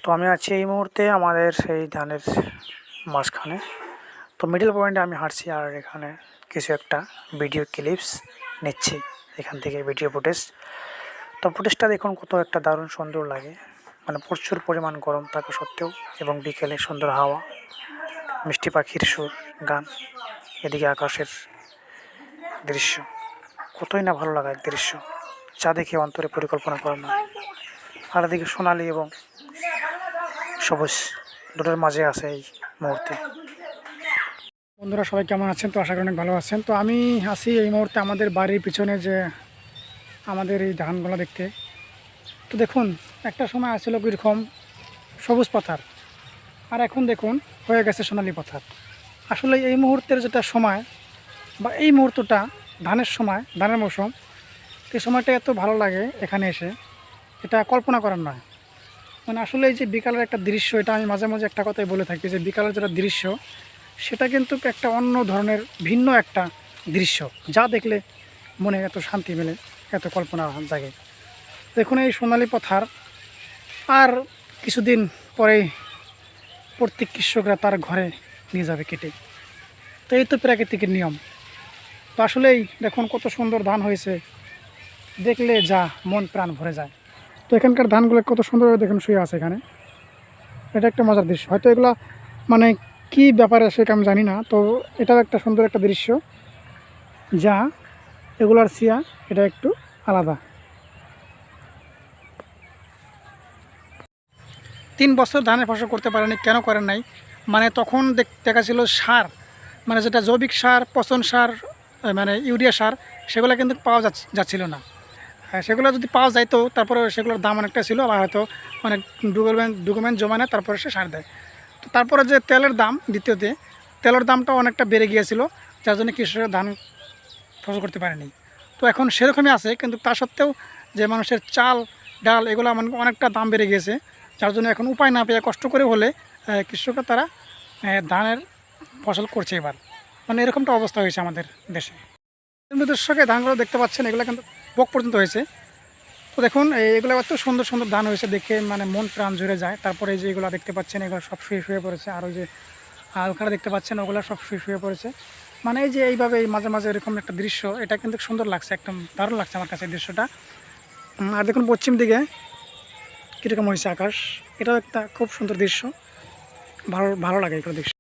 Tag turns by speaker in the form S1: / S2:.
S1: তো আমি আছি এই মুহূর্তে আমাদের সেই ধানের মাঝখানে। তো মিডল পয়েন্টে আমি হাঁটছি আর এখানে কিছু একটা ভিডিও ক্লিপস নিচ্ছি এখান থেকে ভিডিও ফুটেজ। তো ফুটেজটা দেখুন কত একটা দারুণ সুন্দর লাগে, মানে প্রচুর পরিমাণ গরম থাকা সত্ত্বেও এবং বিকেলে সুন্দর হাওয়া, মিষ্টি পাখির সুর, গান, এদিকে আকাশের দৃশ্য, কতই না ভালো লাগা এক দৃশ্য যা দেখে অন্তরে পরিকল্পনা করা না। আর এদিকে সোনালি এবং সবুজ দুটোর মাঝে আছে এই মুহূর্তে। বন্ধুরা সবাই কেমন আছেন? তো আশা করি অনেক ভালো আছেন। তো আমি আছি এই মুহূর্তে আমাদের বাড়ির পিছনে যে আমাদের এই ধানগুলো দেখতে। তো দেখুন একটা সময় আসছিল কীরকম সবুজ পাথার, আর এখন দেখুন হয়ে গেছে সোনালি পাথার। আসলে এই মুহূর্তের যেটা সময় বা এই মুহূর্তটা ধানের সময়, ধানের মৌসুম, এই সময়টা এত ভালো লাগে এখানে এসে, এটা কল্পনা করার নয়। মানে আসলে এই যে বিকালের একটা দৃশ্য, এটা আমি মাঝে মাঝে একটা কথাই বলে থাকি যে বিকালের যেটা দৃশ্য সেটা কিন্তু একটা অন্য ধরনের ভিন্ন একটা দৃশ্য, যা দেখলে মনে এত শান্তি মেলে, এত কল্পনা জাগে। দেখুন এই সোনালি পাথার, আর কিছুদিন পরেই প্রত্যেক কৃষকরা তার ঘরে নিয়ে যাবে কেটে। তো এই তো প্রাকৃতিকের নিয়ম। তো আসলেই দেখুন কত সুন্দর ধান হয়েছে, দেখলে যা মন প্রাণ ভরে যায়। তো এখানকার ধানগুলো কত সুন্দরভাবে দেখুন শুয়ে আছে এখানে, এটা একটা মজার দৃশ্য। হয়তো এগুলো মানে কি ব্যাপারে সেটা আমি জানি না, তো এটাও একটা সুন্দর একটা দৃশ্য, যা এগুলার সিয়া এটা একটু আলাদা। 3 বছর ধানের ফসল করতে পারেনি, কেন করেন নাই? মানে তখন দেখা ছিল সার, মানে যেটা জৈবিক সার, পচন সার, মানে ইউরিয়া সার, সেগুলো কিন্তু পাওয়া যাচ্ছিল না। সেগুলো যদি পাওয়া যাইতো তারপরে সেগুলোর দাম অনেকটা ছিল, বা হয়তো অনেক ডকুমেন্ট জমা নেয় তারপরে সে সার দেয়। তো তারপরে যে তেলের দাম, দ্বিতীয়তে তেলের দামটা অনেকটা বেড়ে গিয়েছিল, যার জন্য কৃষকরা ধান ফসল করতে পারেনি। তো এখন সেরকমই আছে, কিন্তু তা সত্ত্বেও যে মানুষের চাল ডাল এগুলো অনেকটা দাম বেড়ে গিয়েছে, যার জন্য এখন উপায় না পেয়ে কষ্ট করে হলে কৃষকরা তারা ধানের ফসল করছে এবার। মানে এরকমটা অবস্থা হয়েছে আমাদের দেশে। দর্শকে ধানগুলো দেখতে পাচ্ছেন, এগুলো কিন্তু বক পর্যন্ত হয়েছে। তো দেখুন এগুলো এত সুন্দর সুন্দর ধান হয়েছে, দেখে মানে মন প্রাণ জুড়ে যায়। তারপরে এই যে এগুলো দেখতে পাচ্ছেন, এগুলো সব শুয়ে পড়েছে। আর ওই যে ওখানে দেখতে পাচ্ছেন ওগুলো সব শুয়ে পড়েছে। মানে এই যে এইভাবে মাঝে মাঝে এরকম একটা দৃশ্য, এটা কিন্তু সুন্দর লাগছে, একদম দারুণ লাগছে আমার কাছে এই দৃশ্যটা। আর দেখুন পশ্চিম দিকে কীরকম হয়েছে আকাশ, এটাও একটা খুব সুন্দর দৃশ্য, ভালো লাগে এগুলো দৃশ্য।